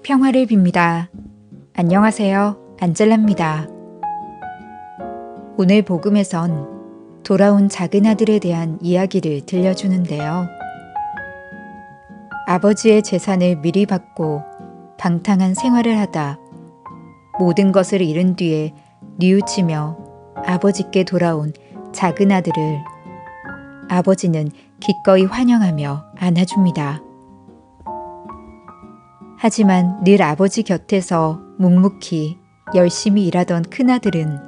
평화를 빕니다. 안녕하세요. 안젤라입니다. 오늘 복음에선 돌아온 작은 아들에 대한 이야기를 들려주는데요. 아버지의 재산을 미리 받고 방탕한 생활을 하다 모든 것을 잃은 뒤에 뉘우치며 아버지께 돌아온 작은 아들을 아버지는 기꺼이 환영하며 안아줍니다. 하지만 늘 아버지 곁에서 묵묵히 열심히 일하던 큰아들은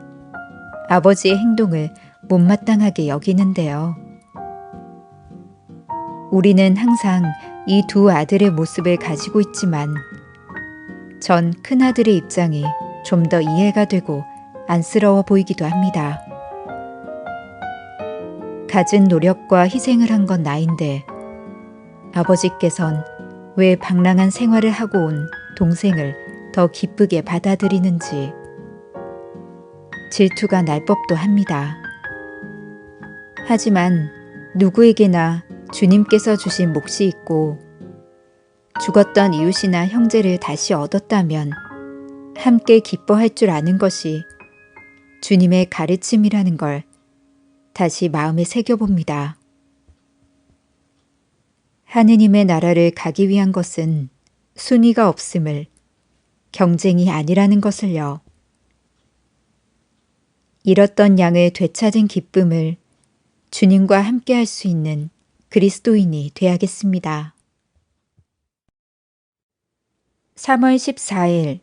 아버지의 행동을 못마땅하게 여기는데요. 우리는 항상 이 두 아들의 모습을 가지고 있지만 전 큰아들의 입장이 좀 더 이해가 되고 안쓰러워 보이기도 합니다. 갖은 노력과 희생을 한 건 나인데 아버지께선 왜 방랑한 생활을 하고 온 동생을 더 기쁘게 받아들이는지 질투가 날 법도 합니다. 하지만 누구에게나 주님께서 주신 몫이 있고 죽었던 이웃이나 형제를 다시 얻었다면 함께 기뻐할 줄 아는 것이 주님의 가르침이라는 걸 다시 마음에 새겨봅니다. 하느님의 나라를 가기 위한 것은 순위가 없음을, 경쟁이 아니라는 것을요. 잃었던 양을 되찾은 기쁨을 주님과 함께 할 수 있는 그리스도인이 되야겠습니다. 3월 14일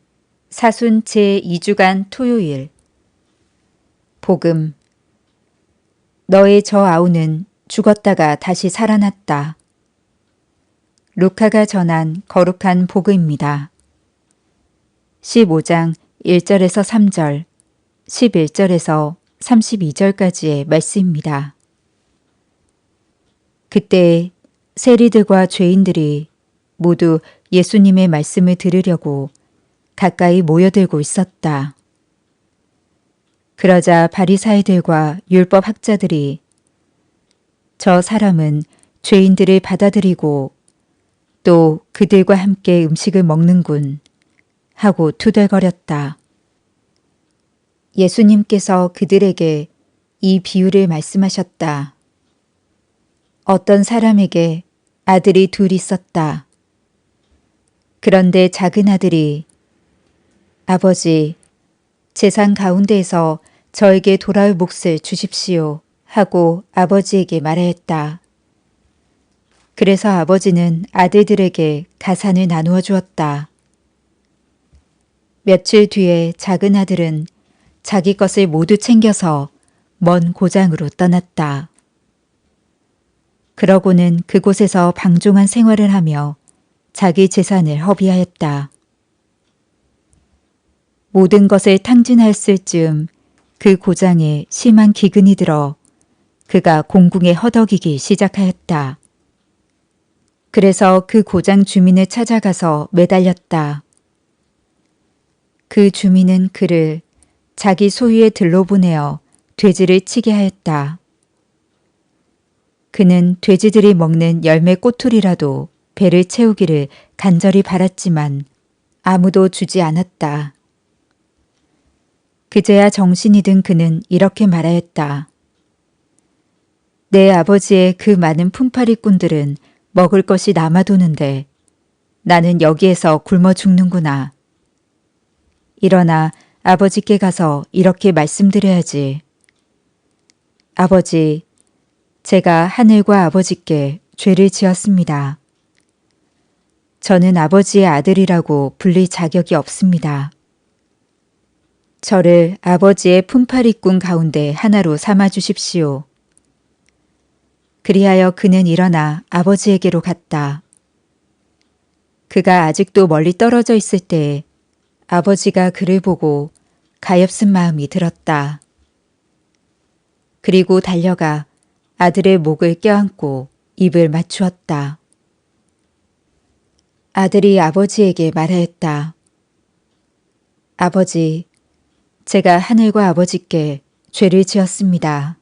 사순 제2주간 토요일 복음 너의 저 아우는 죽었다가 다시 살아났다. 루카가 전한 거룩한 복음입니다. 15장 1절에서 3절, 11절에서 32절까지의 말씀입니다. 그때 세리들과 죄인들이 모두 예수님의 말씀을 들으려고 가까이 모여들고 있었다. 그러자 바리사이들과 율법 학자들이 저 사람은 죄인들을 받아들이고 또 그들과 함께 음식을 먹는군 하고 투덜거렸다. 예수님께서 그들에게 이 비유를 말씀하셨다. 어떤 사람에게 아들이 둘 있었다. 그런데 작은 아들이 아버지, 재산 가운데에서 저에게 돌아올 몫을 주십시오 하고 아버지에게 말하였다. 그래서 아버지는 아들들에게 가산을 나누어 주었다. 며칠 뒤에 작은 아들은 자기 것을 모두 챙겨서 먼 고장으로 떠났다. 그러고는 그곳에서 방종한 생활을 하며 자기 재산을 허비하였다. 모든 것을 탕진하였을 즈음 그 고장에 심한 기근이 들어 그가 공궁에 허덕이기 시작하였다. 그래서 그 고장 주민을 찾아가서 매달렸다. 그 주민은 그를 자기 소유의 들로 보내어 돼지를 치게 하였다. 그는 돼지들이 먹는 열매 꼬투리라도 배를 채우기를 간절히 바랐지만 아무도 주지 않았다. 그제야 정신이 든 그는 이렇게 말하였다. 내 아버지의 그 많은 품팔이꾼들은 먹을 것이 남아도는데 나는 여기에서 굶어 죽는구나. 일어나 아버지께 가서 이렇게 말씀드려야지. 아버지, 제가 하늘과 아버지께 죄를 지었습니다. 저는 아버지의 아들이라고 불릴 자격이 없습니다. 저를 아버지의 품팔이꾼 가운데 하나로 삼아 주십시오. 그리하여 그는 일어나 아버지에게로 갔다. 그가 아직도 멀리 떨어져 있을 때에 아버지가 그를 보고 가엾은 마음이 들었다. 그리고 달려가 아들의 목을 껴안고 입을 맞추었다. 아들이 아버지에게 말하였다. 아버지, 제가 하늘과 아버지께 죄를 지었습니다.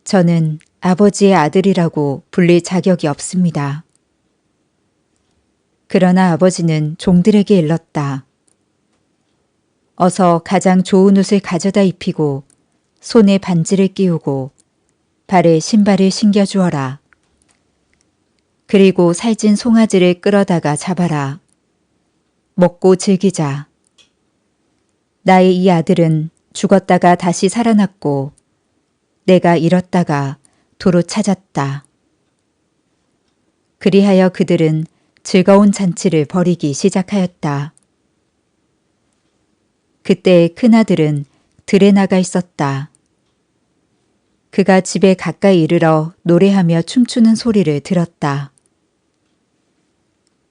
저는 아버지의 아들이라고 불릴 자격이 없습니다. 그러나 아버지는 종들에게 일렀다. 어서 가장 좋은 옷을 가져다 입히고 손에 반지를 끼우고 발에 신발을 신겨 주어라. 그리고 살찐 송아지를 끌어다가 잡아라. 먹고 즐기자. 나의 이 아들은 죽었다가 다시 살아났고 내가 잃었다가 도로 찾았다. 그리하여 그들은 즐거운 잔치를 벌이기 시작하였다. 그때 큰아들은 들에 나가 있었다. 그가 집에 가까이 이르러 노래하며 춤추는 소리를 들었다.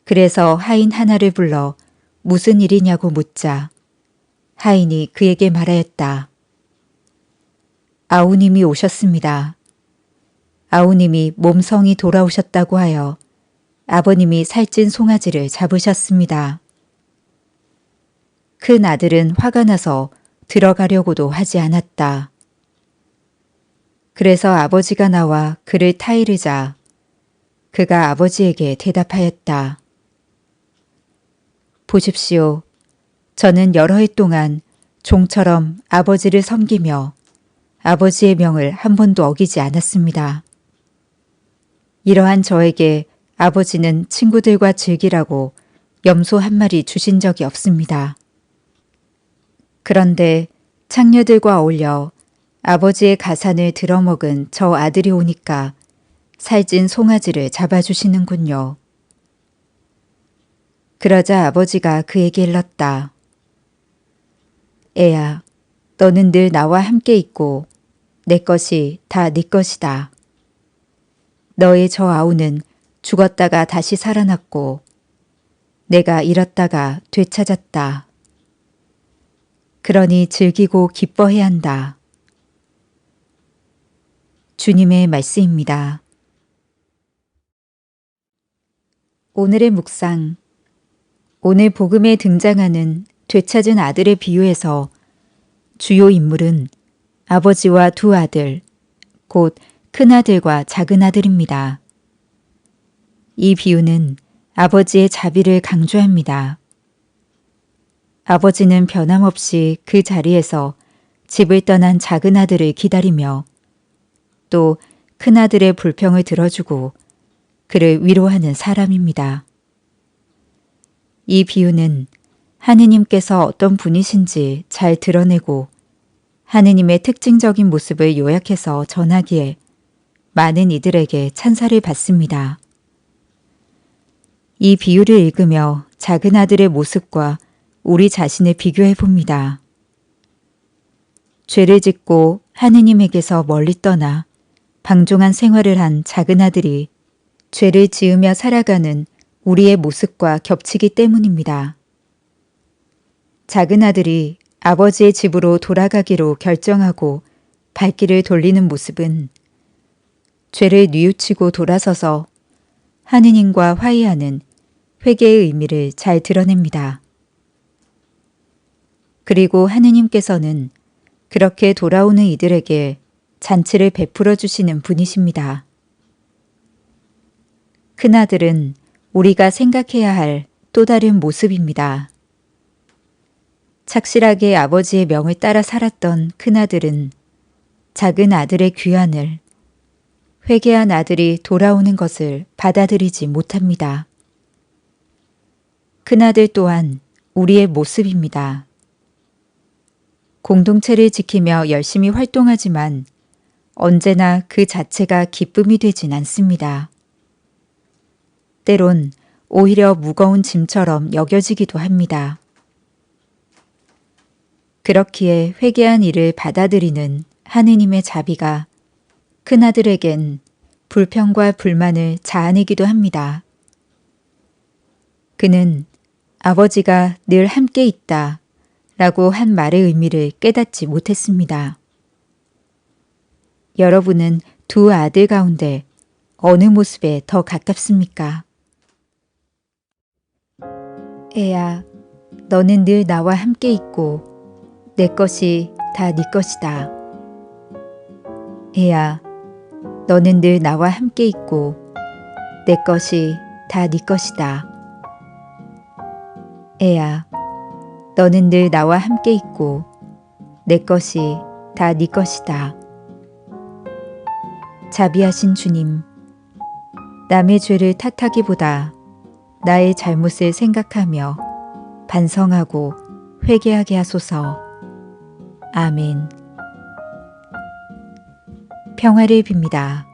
그래서 하인 하나를 불러 무슨 일이냐고 묻자 하인이 그에게 말하였다. 아우님이 오셨습니다. 아우님이 몸성이 돌아오셨다고 하여 아버님이 살찐 송아지를 잡으셨습니다. 큰 아들은 화가 나서 들어가려고도 하지 않았다. 그래서 아버지가 나와 그를 타이르자 그가 아버지에게 대답하였다. 보십시오. 저는 여러 해 동안 종처럼 아버지를 섬기며 아버지의 명을 한 번도 어기지 않았습니다. 이러한 저에게 아버지는 친구들과 즐기라고 염소 한 마리 주신 적이 없습니다. 그런데 창녀들과 어울려 아버지의 가산을 들어먹은 저 아들이 오니까 살찐 송아지를 잡아주시는군요. 그러자 아버지가 그에게 일렀다. 애야, 너는 늘 나와 함께 있고 내 것이 다 네 것이다. 너의 저 아우는 죽었다가 다시 살아났고 내가 잃었다가 되찾았다. 그러니 즐기고 기뻐해야 한다. 주님의 말씀입니다. 오늘의 묵상. 오늘 복음에 등장하는 되찾은 아들의 비유에서 주요 인물은 아버지와 두 아들, 곧 큰아들과 작은아들입니다. 이 비유는 아버지의 자비를 강조합니다. 아버지는 변함없이 그 자리에서 집을 떠난 작은아들을 기다리며 또 큰아들의 불평을 들어주고 그를 위로하는 사람입니다. 이 비유는 하느님께서 어떤 분이신지 잘 드러내고 하느님의 특징적인 모습을 요약해서 전하기에 많은 이들에게 찬사를 받습니다. 이 비유를 읽으며 작은 아들의 모습과 우리 자신을 비교해 봅니다. 죄를 짓고 하느님에게서 멀리 떠나 방종한 생활을 한 작은 아들이 죄를 지으며 살아가는 우리의 모습과 겹치기 때문입니다. 작은 아들이 아버지의 집으로 돌아가기로 결정하고 발길을 돌리는 모습은 죄를 뉘우치고 돌아서서 하느님과 화해하는 회개의 의미를 잘 드러냅니다. 그리고 하느님께서는 그렇게 돌아오는 이들에게 잔치를 베풀어 주시는 분이십니다. 큰아들은 우리가 생각해야 할 또 다른 모습입니다. 착실하게 아버지의 명을 따라 살았던 큰아들은 작은 아들의 귀환을, 회개한 아들이 돌아오는 것을 받아들이지 못합니다. 큰아들 또한 우리의 모습입니다. 공동체를 지키며 열심히 활동하지만 언제나 그 자체가 기쁨이 되진 않습니다. 때론 오히려 무거운 짐처럼 여겨지기도 합니다. 그렇기에 회개한 이를 받아들이는 하느님의 자비가 큰아들에겐 불평과 불만을 자아내기도 합니다. 그는 아버지가 늘 함께 있다 라고 한 말의 의미를 깨닫지 못했습니다. 여러분은 두 아들 가운데 어느 모습에 더 가깝습니까? 애야, 너는 늘 나와 함께 있고 내 것이 다 네 것이다. 애야, 너는 늘 나와 함께 있고 내 것이 다 네 것이다. 애야, 너는 늘 나와 함께 있고 내 것이 다 네 것이다. 자비하신 주님, 남의 죄를 탓하기보다 나의 잘못을 생각하며 반성하고 회개하게 하소서. 아멘. 평화를 빕니다.